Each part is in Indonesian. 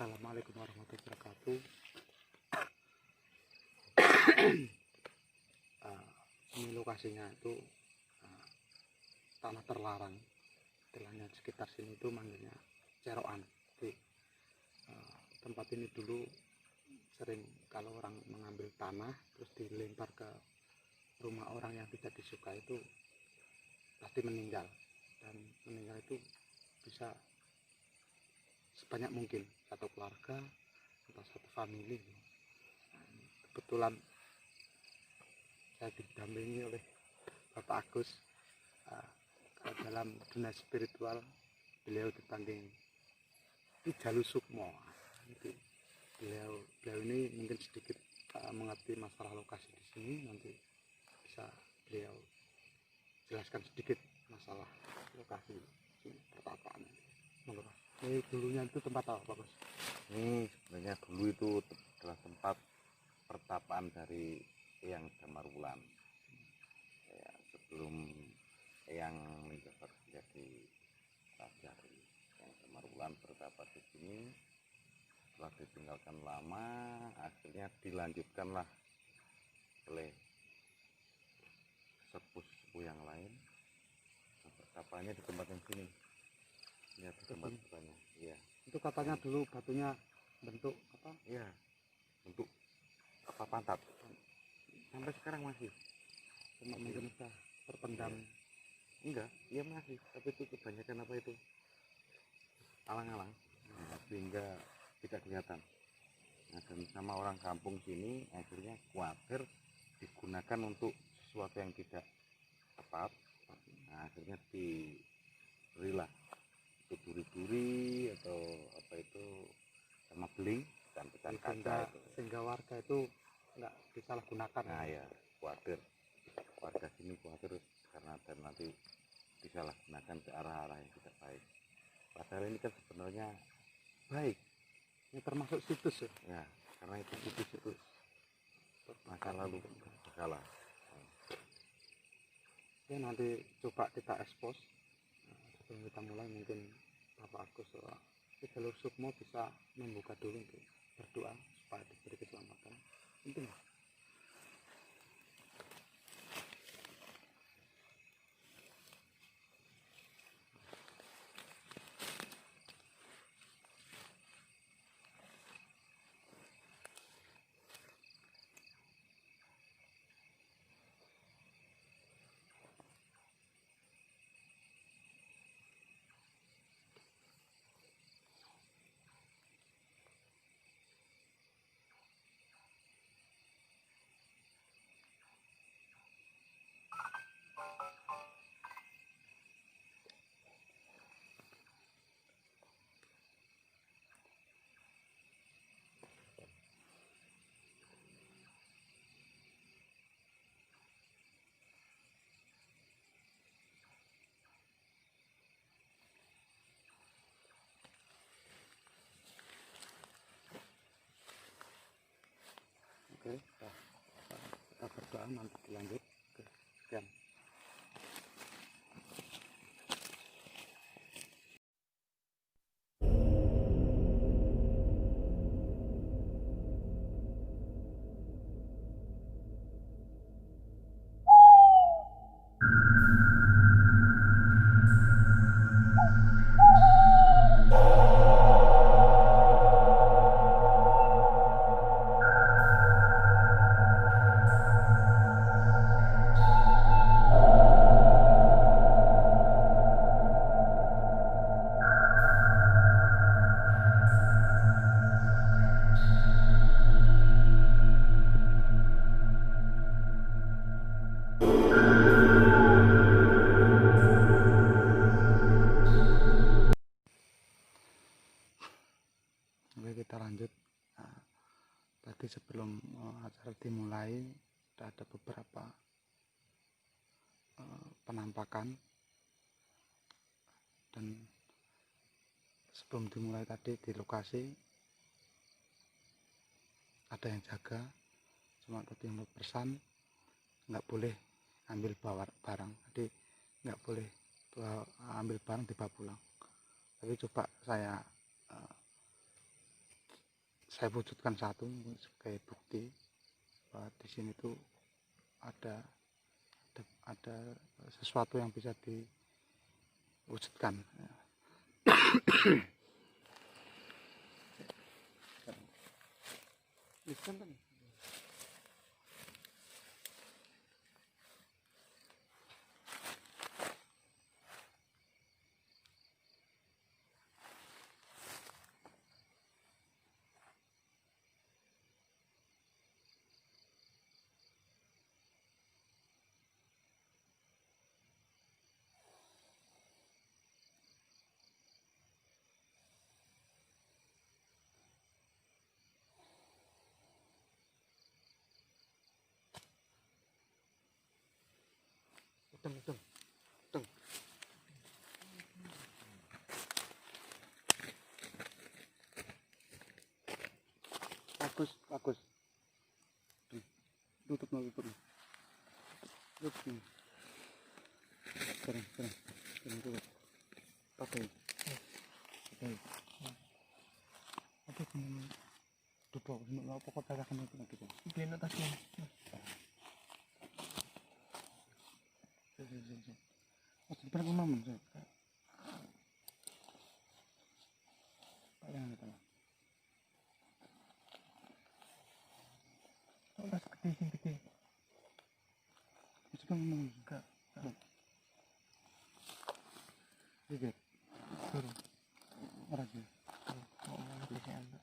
Assalamualaikum warahmatullahi wabarakatuh. Ini lokasinya itu tanah terlarang. Istilahnya sekitar sini itu manggilnya cerokan. Jadi, tempat ini dulu sering kalau orang mengambil tanah terus dilempar ke rumah orang yang tidak disukai itu pasti meninggal, dan meninggal itu bisa sebanyak mungkin satu keluarga atau satu famili. Kebetulan saya didampingi oleh Bapak Agus dalam dunia spiritual. Beliau dipanggil Ki Jalu Sukmo. Beliau ini mungkin sedikit mengerti masalah lokasi di sini. Nanti bisa beliau jelaskan sedikit masalah lokasi pertapaan. Ini dulunya itu tempat apa, Pak Gus? Ini sebenarnya dulu itu adalah tempat pertapaan dari Eyang Damarwulan. Ya, sebelum Eyang menjabat menjadi raja, Eyang Damarwulan bertapa di sini. Setelah ditinggalkan lama, akhirnya dilanjutkanlah oleh sepuh-sepuh yang lain. Nah, pertapaannya di tempat yang sini. Lihat tempat batunya. Iya. Itu katanya dulu batunya bentuk apa? Iya. Bentuk apa, pantat. Sampai sekarang masih. Cuma mungkin sudah terpendam. Enggak, iya masih. Tapi itu kebanyakan apa itu? Alang-alang. Sehingga tidak kelihatan. Nah, dan sama orang kampung sini akhirnya khawatir digunakan untuk sesuatu yang tidak tepat. Nah, akhirnya diberilah itu duri-duri atau apa itu sama beling dan pecahan kaca itu. Sehingga warga itu nggak disalahgunakan. Nah ya, khawatir warga sini khawatir karena dan nanti disalahgunakan ke arah-arah yang tidak baik. Padahal ini kan sebenarnya baik. Ini termasuk situs ya? Ya, karena itu situs masa lalu bersalah. Ya, nanti coba kita ekspos. Sebelum kita mulai mungkin Bapak Agus Ki Jalu Sukmo bisa membuka dulu untuk berdoa supaya diberi keselamatan. Penting. Oke, kita berdoa nanti dilanjut. Oke, sekian. Oke, kita lanjut. Tadi sebelum acara dimulai ada beberapa penampakan, dan sebelum dimulai tadi di lokasi ada yang jaga. Cuma tadi yang berpesan nggak boleh ambil bawa barang, jadi nggak boleh ambil barang dibawa pulang. Tapi coba saya saya wujudkan satu sebagai bukti bahwa di sini tuh ada sesuatu yang bisa diwujudkan. Hitam. Bagus. Tutup. Kering. Tutup. Oke. Apa ini? Duduk, apa kota kamu itu lagi? Beli tasnya. Oh, di depan rumah men. Yang itu. Oh, tas gede. Di depan rumah. Enggak. Lihat. Turun. Ora sih. Oh, bisa anda.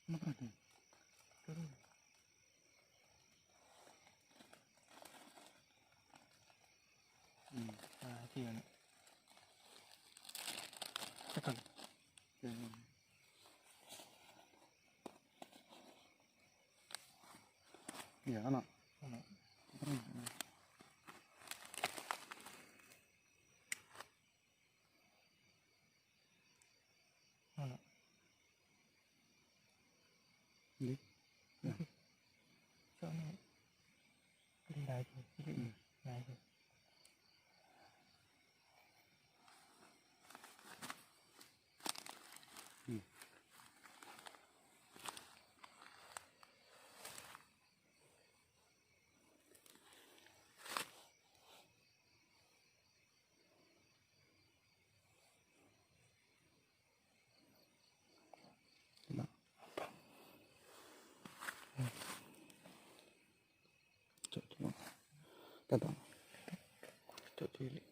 Kenapa tuh? Turun. Nah, itu ya. Tekan. Iya, anak. Anak. Ini. Soalnya rendah aja. Nah, itu. Coba. Datang. Cok cilik.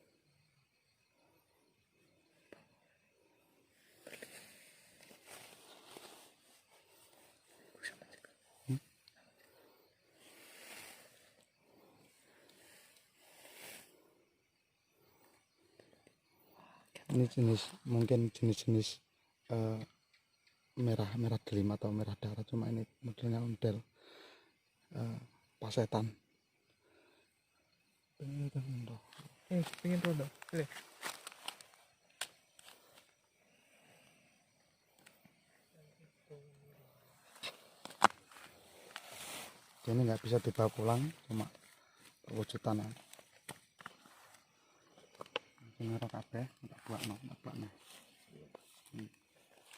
Ini mungkin jenis merah gelim atau merah darah, cuma ini modelnya ondel pasetan. Pengen rodo. Lihat. Ini nggak bisa dibawa pulang, cuma wujudan. Ini merah kabeh, tak buat no.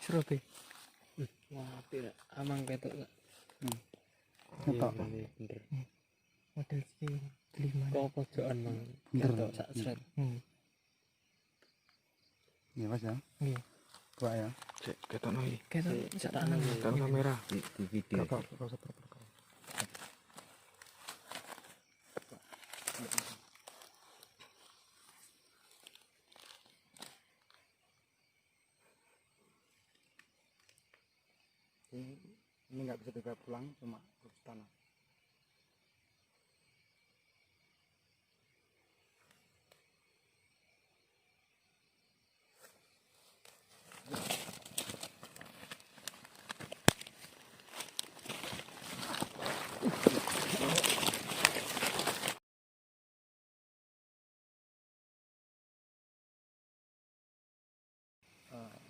Serote. Wah, tidak. Amang ketok enggak? Ketok. Bener. Model si 5. Kok pojokan mang. Bener. Ketok sak sret. Iya mas ya. Iya. Buat ya. Cek ketokno iki. Ketok sak tangan. Kan kamera di video. Ketok. Ini nggak bisa dibawa pulang, cuma wujudan.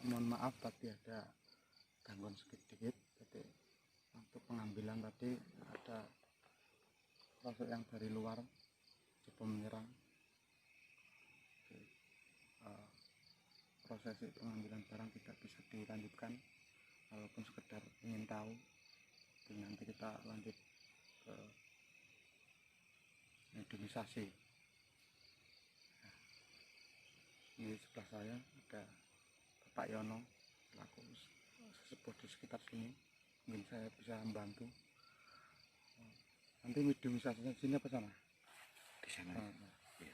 Mohon maaf tadi ada gangguan sedikit. Jadi untuk pengambilan tadi ada sosok yang dari luar coba menyerang. prosesi pengambilan barang tidak bisa dilanjutkan, walaupun sekedar ingin tahu, dan nanti kita lanjut ke mediumisasi. Nah, ini sebelah saya ada Bapak Yono selaku sesepuh di sekitar sini, mungkin saya bisa membantu. Nanti mediumisasinya di sini apa sana? Di sana. Iya.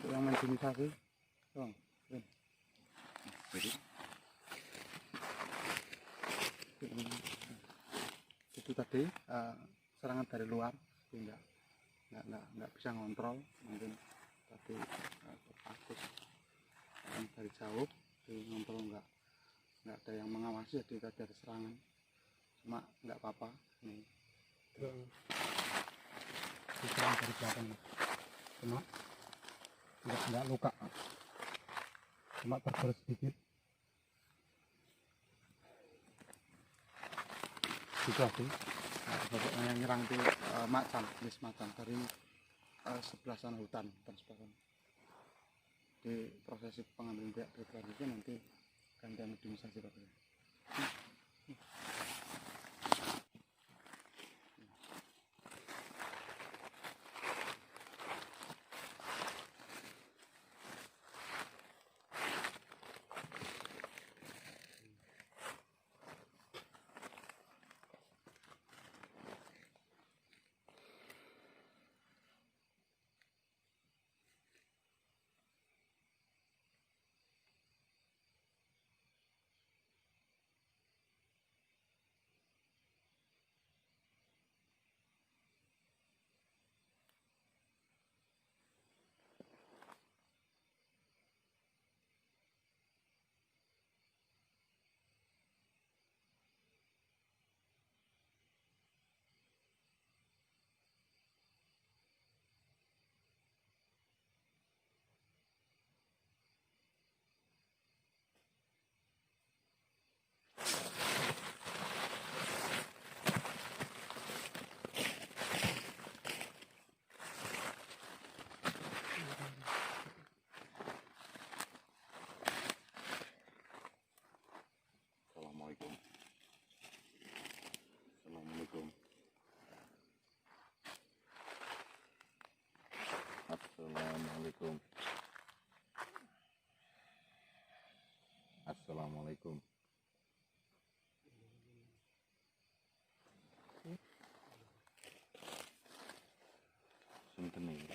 Untuk yang mediumisasi, Bang, Jadi itu tadi serangan dari luar, jadi nggak bisa ngontrol, mungkin tadi aktif dari jauh, jadi ngontrol nggak ada yang mengawasi, jadi tadi ada serangan, cuma nggak apa-apa. Nih diserang dari belakang, cuma nggak luka, cuma tergores sedikit. Situasi yang nyerang itu macan, jenis macan dari sebelah sana, hutan sebelah sana. Di prosesi pengambilan pihak tradisi nanti gantian mediumisasi Pak. Assalamualaikum. Assalamualaikum. Assalamualaikum. Assalamualaikum. Sinten iki?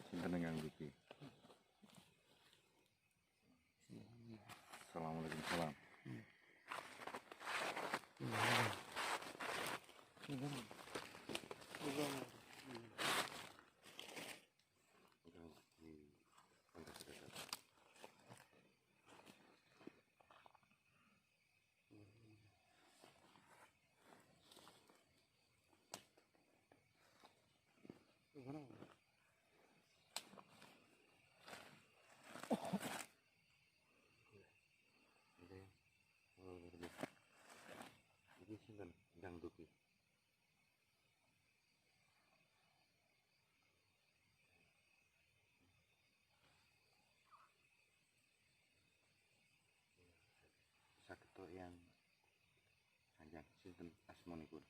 Sinten ingkang iki? Assalamualaikum. Salam. Iki sinten ingkang duki? Saged yang kanjeng sinten asmanipun?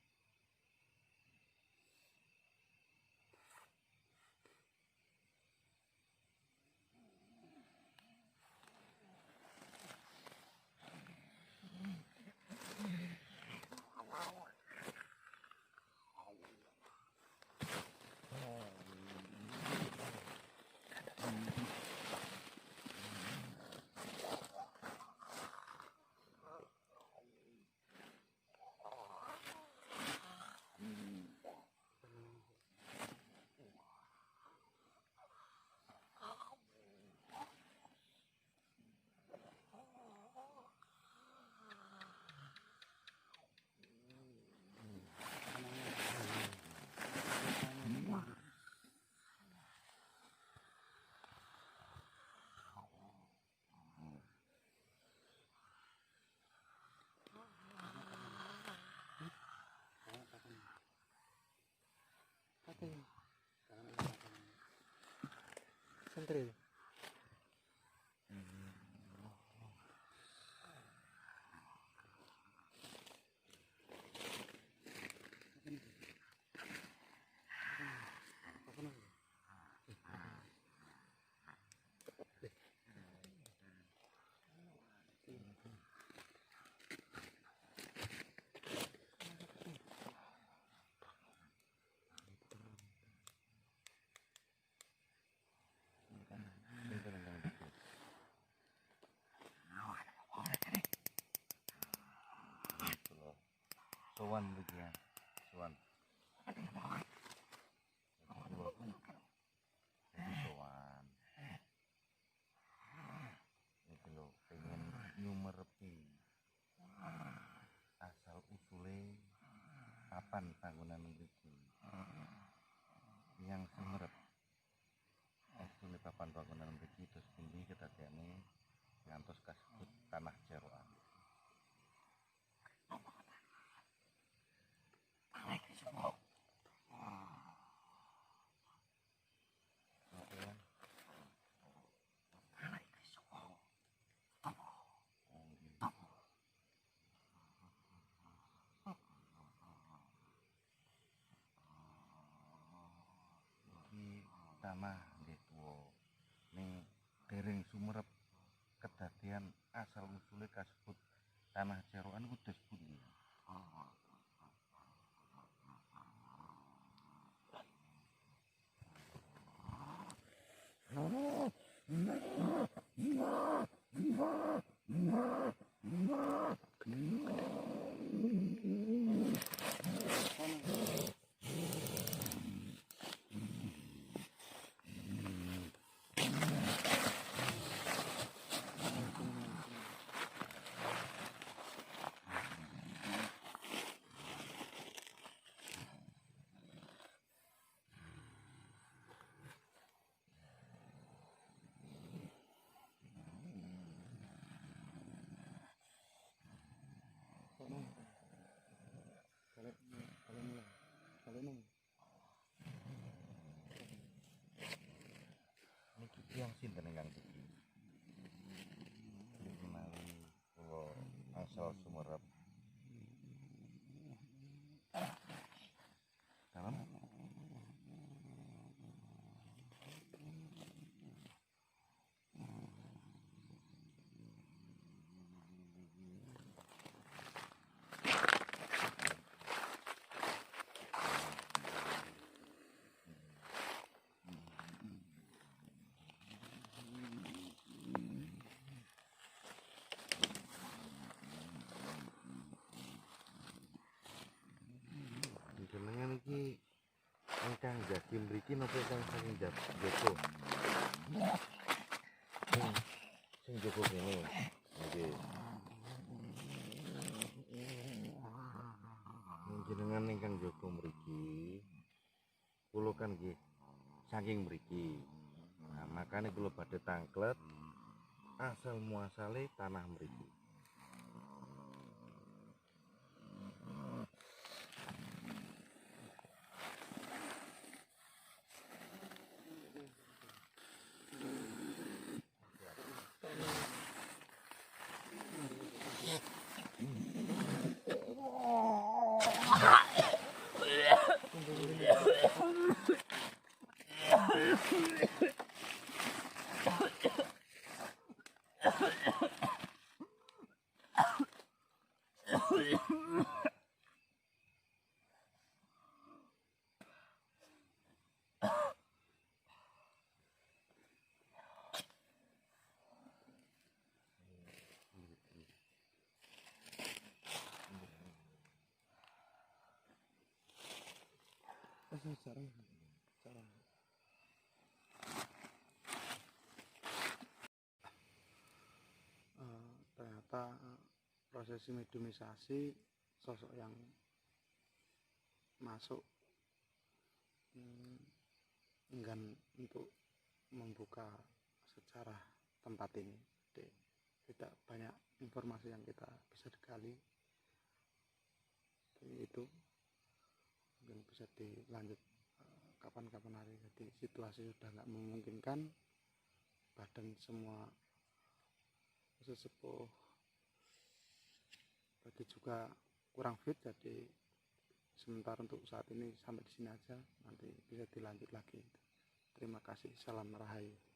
santri. Sowan begini, sowan. Jadi sowan. Iki lho pengen nyumerepi asal usule kapan bangunan mriki. Yang sumerep asline papan bangunan mriki terus pundi kedadiane ngantos kasebut tanah jeroan. Tanah nggih tuwa ning dereng sumerep kedadian asal usule kasebut tanah jeroan ku dos pundi. Niki tiyang sinten ingkang iki? Niki menawi kula asal sumerep. Salam. Jenengan iki ingkang jagi mriki napa ingkang saking Joko? Sing Joko kene. Nggih. Jenengan ingkang Joko mriki kula kan nggih saking mriki. Nah, makane kula badhe tangklet asal muasale tanah mriki. Ternyata prosesi mediumisasi sosok yang masuk enggan untuk membuka sejarah tempat ini. Jadi, tidak banyak informasi yang kita bisa digali. Jadi, itu mungkin bisa dilanjut kapan-kapan hari. Jadi situasi sudah nggak memungkinkan, badan semua sesepuh tadi juga kurang fit, jadi sementara untuk saat ini sampai di sini aja, nanti bisa dilanjut lagi. Terima kasih, salam Rahayu.